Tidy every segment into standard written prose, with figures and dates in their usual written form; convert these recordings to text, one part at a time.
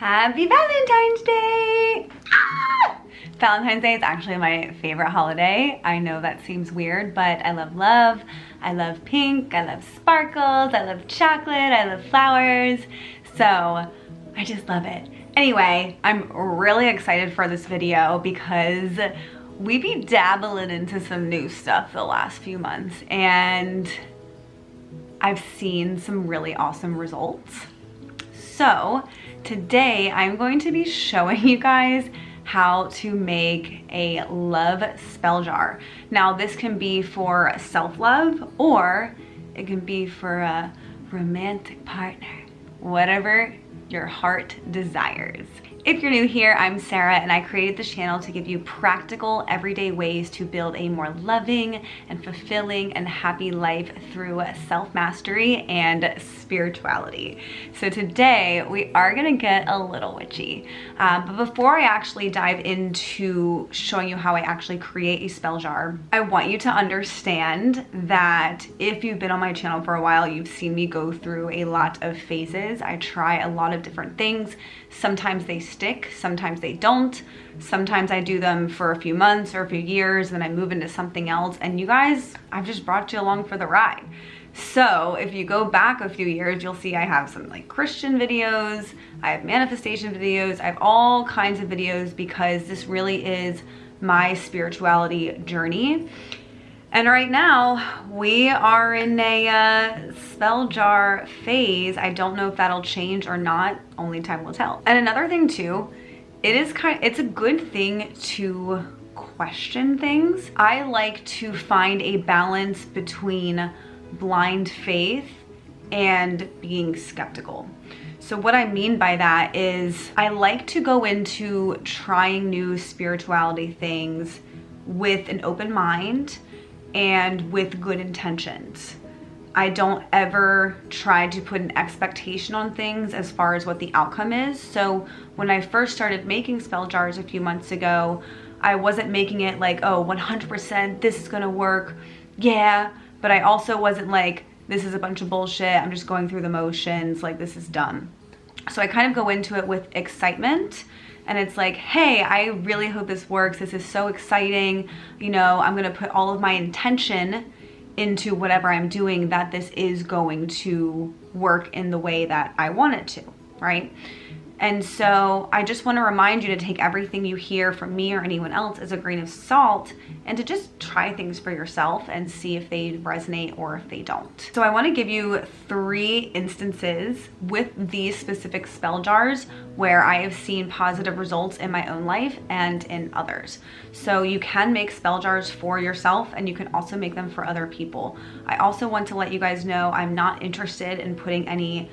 Happy Valentine's Day! Ah! Valentine's Day is actually my favorite holiday. I know that seems weird, but I love love. I love pink. I love sparkles. I love chocolate. I love flowers. So I just love it. Anyway, I'm really excited for this video because we be dabbling into some new stuff the last few months and I've seen some really awesome results. So today I'm going to be showing you guys how to make a love spell jar. Now this can be for self-love or it can be for a romantic partner, whatever your heart desires. If you're new here, I'm Sarah and I created this channel to give you practical, everyday ways to build a more loving and fulfilling and happy life through self-mastery and spirituality. So today we are gonna get a little witchy. But before I actually dive into showing you how I actually create a spell jar, I want you to understand that if you've been on my channel for a while, you've seen me go through a lot of phases. I try a lot of different things. Sometimes they stick, sometimes they don't. Sometimes I do them for a few months or a few years, and then I move into something else. And you guys, I've just brought you along for the ride. So if you go back a few years, you'll see I have some like Christian videos, I have manifestation videos, I have all kinds of videos because this really is my spirituality journey. And right now we are in a spell jar phase. I don't know if that'll change or not, only time will tell. And another thing too, it's a good thing to question things. I like to find a balance between blind faith and being skeptical. So what I mean by that is I like to go into trying new spirituality things with an open mind and with good intentions. I don't ever try to put an expectation on things as far as what the outcome is. So when I first started making spell jars a few months ago, I wasn't making it like, oh, 100% this is gonna work. Yeah, but I also wasn't like, this is a bunch of bullshit, I'm just going through the motions, like this is dumb. So I kind of go into it with excitement. And it's like, hey, I really hope this works. This is so exciting. You know, I'm gonna put all of my intention into whatever I'm doing that this is going to work in the way that I want it to, right? And so I just wanna remind you to take everything you hear from me or anyone else as a grain of salt and to just try things for yourself and see if they resonate or if they don't. So I wanna give you 3 instances with these specific spell jars where I have seen positive results in my own life and in others. So you can make spell jars for yourself and you can also make them for other people. I also want to let you guys know I'm not interested in putting any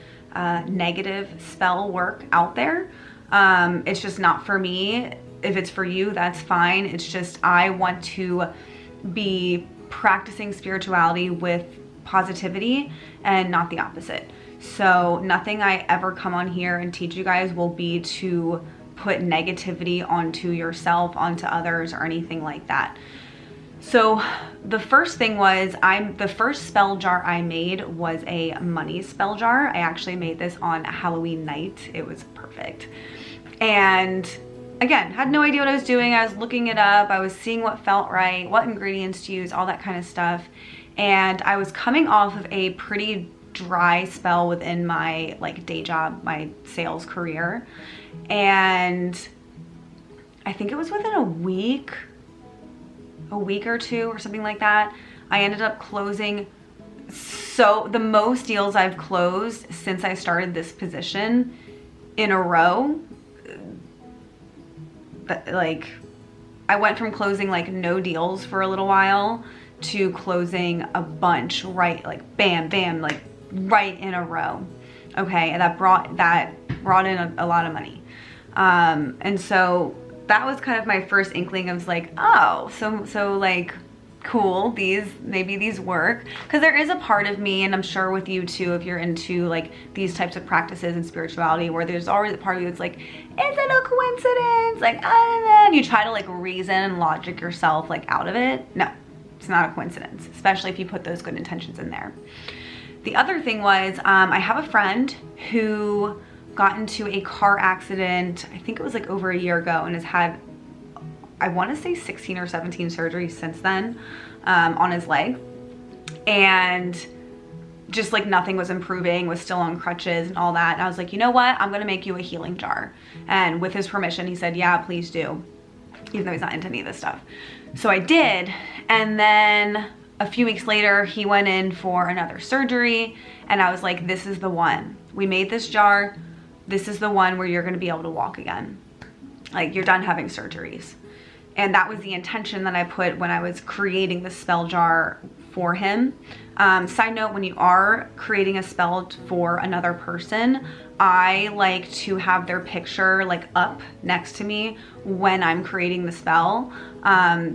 negative spell work out there. It's just not for me. If it's for you, that's fine. It's just I want to be practicing spirituality with positivity and not the opposite. So nothing I ever come on here and teach you guys will be to put negativity onto yourself, onto others, or anything like that. So the first thing was, the first spell jar I made was a money spell jar. I actually made this on Halloween night. It was perfect. And again, had no idea what I was doing. I was looking it up. I was seeing what felt right, what ingredients to use, all that kind of stuff. And I was coming off of a pretty dry spell within my like day job, my sales career. And I think it was within a week or two or something like that, I ended up closing the most deals I've closed since I started this position in a row. But like I went from closing like no deals for a little while to closing a bunch, right, like bam bam, like right in a row. Okay, and that brought in a lot of money. And so that was kind of my first inkling of like, oh, so like, cool, maybe these work. Because there is a part of me, and I'm sure with you too, if you're into like these types of practices and spirituality, where there's always a part of you that's like, is it a coincidence? Like, and you try to like reason and logic yourself like out of it. No, it's not a coincidence, especially if you put those good intentions in there. The other thing was, I have a friend who got into a car accident, I think it was like over a year ago, and has had, I want to say 16 or 17 surgeries since then on his leg. And just like nothing was improving, was still on crutches and all that. And I was like, you know what? I'm gonna make you a healing jar. And with his permission, he said, yeah, please do. Even though he's not into any of this stuff. So I did. And then a few weeks later, he went in for another surgery. And I was like, this is the one. We made this jar. This is the one where you're gonna be able to walk again. Like, you're done having surgeries. And that was the intention that I put when I was creating the spell jar for him. Side note, when you are creating a spell for another person, I like to have their picture like up next to me when I'm creating the spell,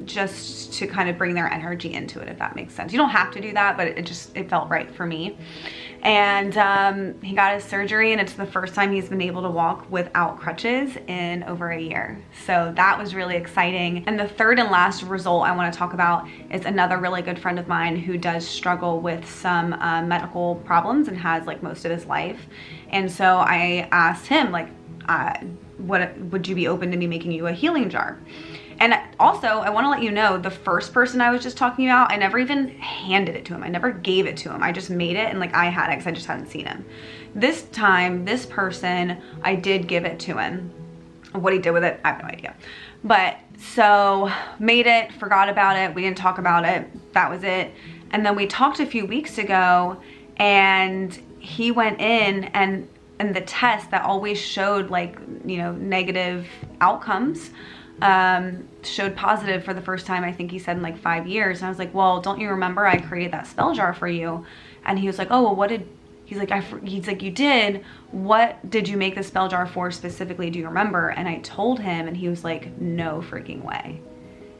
just to kind of bring their energy into it, if that makes sense. You don't have to do that, but it felt right for me. And he got his surgery, and it's the first time he's been able to walk without crutches in over a year. So that was really exciting. And the third and last result I want to talk about is another really good friend of mine who does struggle with some medical problems and has like most of his life. And so I asked him, like, what would you be open to me making you a healing jar? And also, I want to let you know, the first person I was just talking about, I never even handed it to him. I never gave it to him. I just made it, and like I had it because I just hadn't seen him. This time, this person, I did give it to him. What he did with it, I have no idea. But so made it, forgot about it. We didn't talk about it. That was it. And then we talked a few weeks ago, and he went in, and the test that always showed like, you know, negative outcomes, showed positive for the first time, I think he said, in like 5 years. And I was like, well, don't you remember I created that spell jar for you? And he was like, oh, well, what did, he's like, you did, what did you make the spell jar for specifically? Do you remember? And I told him, and he was like, no freaking way.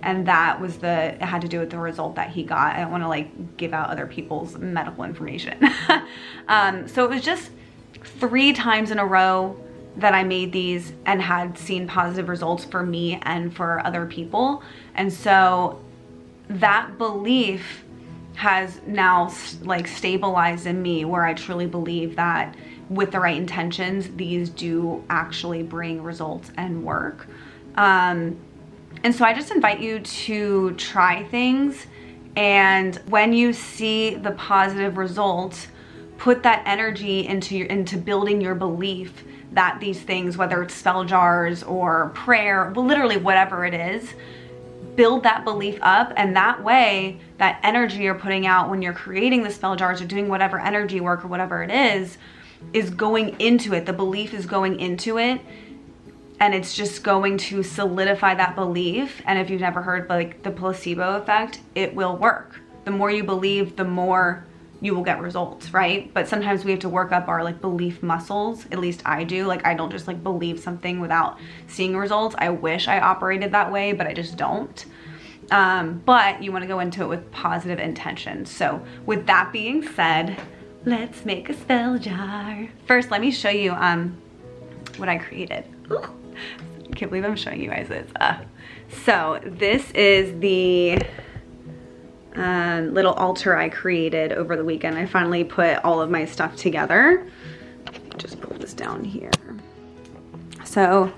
And that was it had to do with the result that he got. I don't want to like give out other people's medical information. So it was just 3 times in a row that I made these and had seen positive results for me and for other people. And so that belief has now like stabilized in me, where I truly believe that with the right intentions, these do actually bring results and work. And so I just invite you to try things, and when you see the positive results, put that energy into building your belief that these things, whether it's spell jars or prayer, literally whatever it is, build that belief up. And that way, that energy you're putting out when you're creating the spell jars or doing whatever energy work or whatever it is going into it. The belief is going into it, and it's just going to solidify that belief. And if you've never heard like the placebo effect, it will work. The more you believe, the more you will get results, right? But sometimes we have to work up our like belief muscles. At least I do. Like, I don't just like believe something without seeing results. I wish I operated that way, but I just don't. But you want to go into it with positive intentions. So with that being said, let's make a spell jar. First, let me show you what I created. I can't believe I'm showing you guys this. So this is the little altar I created over the weekend. I finally put all of my stuff together. Just pull this down here. So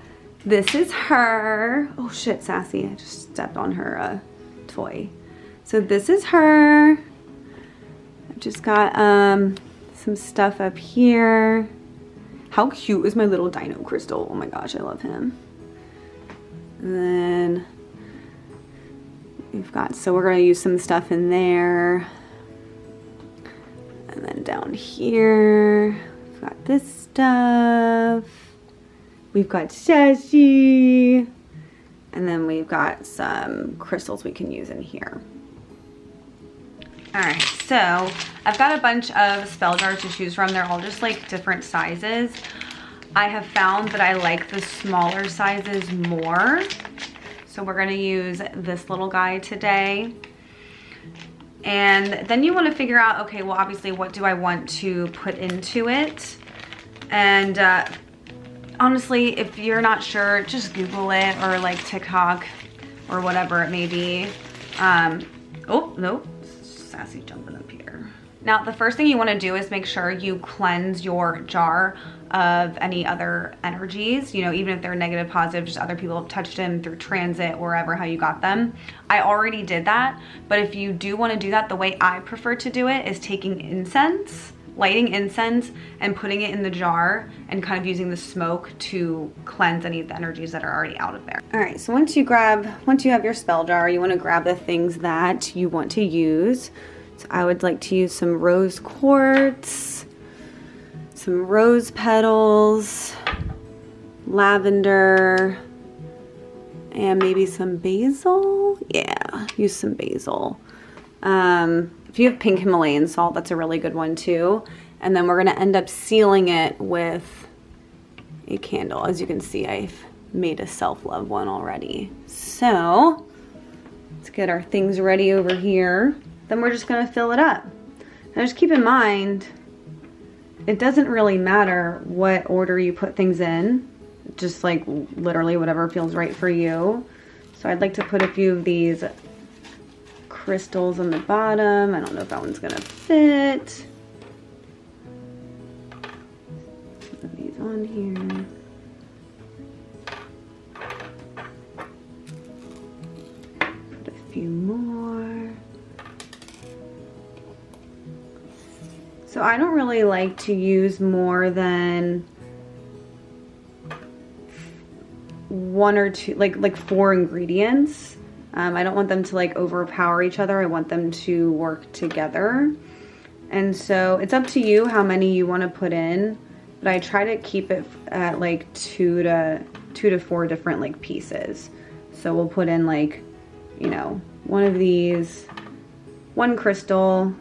this is her. Oh shit, Sassy, I just stepped on her toy. So this is her. I've just got some stuff up here. How cute is my little dino crystal? Oh my gosh, I love him. And then we've got, so we're going to use some stuff in there. And then down here, we've got this stuff. We've got Sassy. And then we've got some crystals we can use in here. All right, so I've got a bunch of spell jars to choose from. They're all just like different sizes. I have found that I like the smaller sizes more. So we're gonna use this little guy today. And then you wanna figure out, okay, well, obviously, what do I want to put into it? And honestly, if you're not sure, just Google it, or like TikTok or whatever it may be. Oh, no, Sassy jumping up here. Now, the first thing you wanna do is make sure you cleanse your jar of any other energies, you know, even if they're negative, positive, just other people have touched them through transit, wherever, how you got them. I already did that, but if you do want to do that, the way I prefer to do it is taking incense, lighting incense and putting it in the jar and kind of using the smoke to cleanse any of the energies that are already out of there. All right, so once you have your spell jar, you want to grab the things that you want to use. So I would like to use some rose quartz, some rose petals, lavender, and maybe some basil. Yeah, use some basil. If you have pink Himalayan salt, that's a really good one too. And then we're gonna end up sealing it with a candle. As you can see, I've made a self-love one already. So let's get our things ready over here. Then we're just gonna fill it up. Now just keep in mind, it doesn't really matter what order you put things in, just like literally whatever feels right for you. So I'd like to put a few of these crystals on the bottom. I don't know if that one's gonna fit. Put these on here. Put a few more. So I don't really like to use more than one or two, like 4 ingredients. I don't want them to like overpower each other. I want them to work together. And so it's up to you how many you want to put in, but I try to keep it at like 2 to 4 different like pieces. So we'll put in like, you know, one of these, one crystal,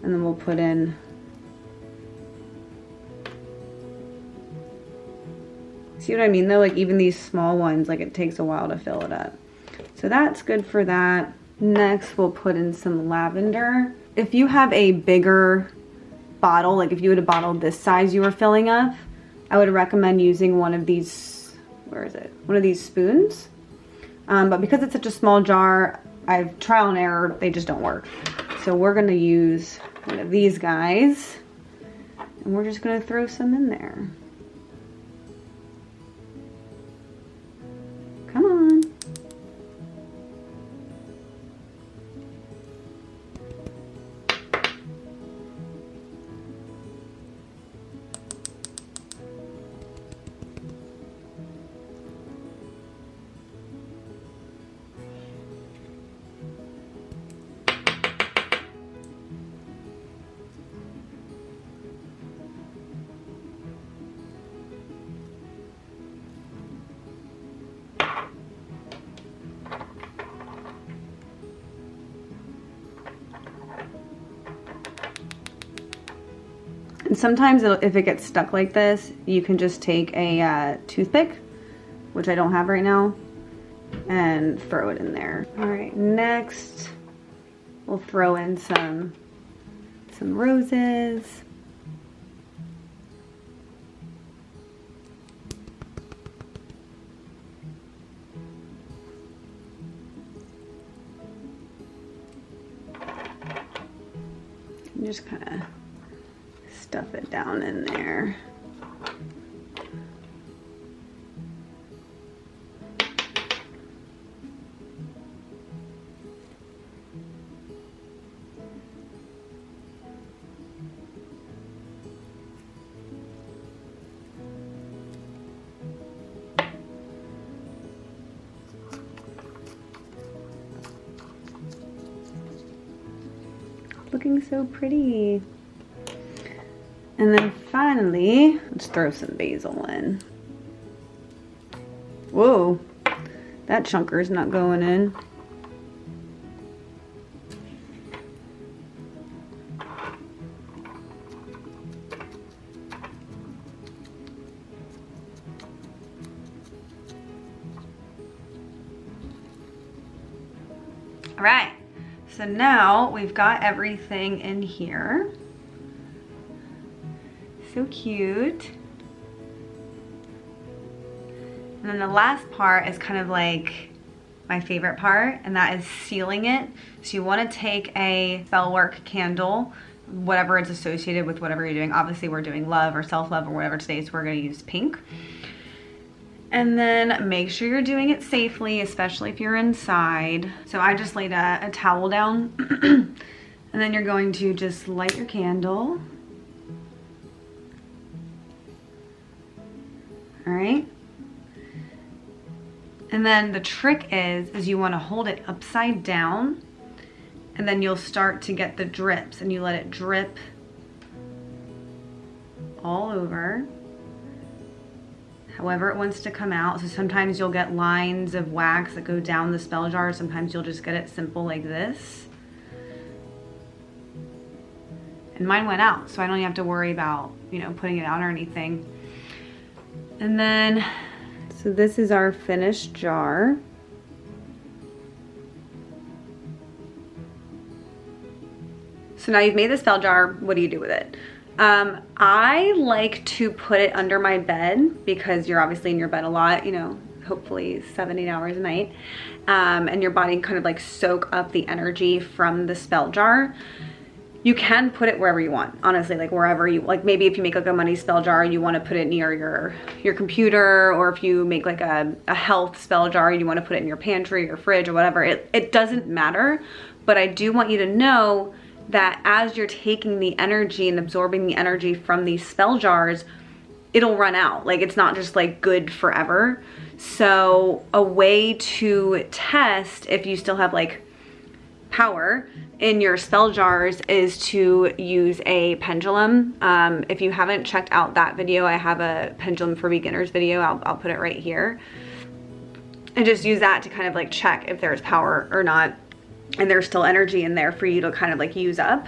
and then we'll put in see what I mean though? Like even these small ones, like it takes a while to fill it up. So that's good for that. Next, we'll put in some lavender. If you have a bigger bottle, like if you had a bottle this size you were filling up, I would recommend using one of these, where is it? One of these spoons. But because it's such a small jar, I've trial and error, they just don't work. So we're gonna use one of these guys and we're just gonna throw some in there. Come on. And sometimes if it gets stuck like this, you can just take a toothpick, which I don't have right now, and throw it in there. All right, next we'll throw in some roses. And just kind of stuff it down in there. Looking so pretty. And then finally, let's throw some basil in. Whoa, that chunker's not going in. All right, so now we've got everything in here. So cute. And then the last part is kind of like my favorite part, and that is sealing it. So you want to take a spellwork candle whatever it's associated with, whatever you're doing. Obviously we're doing love or self-love or whatever today, so we're gonna use pink. And then make sure you're doing it safely, especially if you're inside. So I just laid a towel down and then you're going to just light your candle. All right. And then the trick is you want to hold it upside down, and then you'll start to get the drips, and you let it drip all over however it wants to come out. So sometimes you'll get lines of wax that go down the spell jar. Sometimes you'll just get it simple like this. And mine went out, so I don't even have to worry about, you know, putting it out or anything. And then, so this is our finished jar. So now you've made the spell jar, what do you do with it? I like to put it under my bed because you're obviously in your bed a lot, you know, hopefully 7-8 hours a night. And your body kind of like soak up the energy from the spell jar. You can put it wherever you want, honestly, like wherever you, like maybe if you make like a money spell jar, you want to put it near your computer, or if you make like a health spell jar, you want to put it in your pantry or fridge or whatever. It doesn't matter, but I do want you to know that as you're taking the energy and absorbing the energy from these spell jars, it'll run out. Like it's not just like good forever. So a way to test if you still have like power in your spell jars is to use a pendulum. If you haven't checked out that video, I have a pendulum for beginners video. I'll put it right here. And just use that to kind of like check if there's power or not, and there's still energy in there for you to kind of like use up.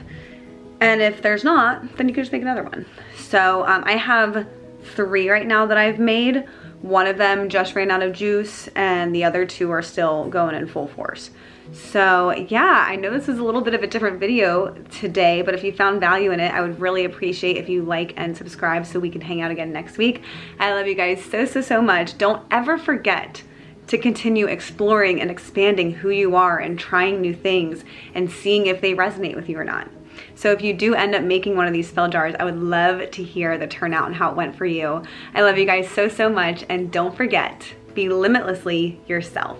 And if there's not, then you can just make another one. So I have 3 right now that I've made. One of them just ran out of juice and the other 2 are still going in full force. So yeah, I know this is a little bit of a different video today, but if you found value in it, I would really appreciate if you like and subscribe so we can hang out again next week. I love you guys so much. Don't ever forget to continue exploring and expanding who you are and trying new things and seeing if they resonate with you or not. So if you do end up making one of these spell jars, I would love to hear the turnout and how it went for you. I love you guys so much, and don't forget, be limitlessly yourself.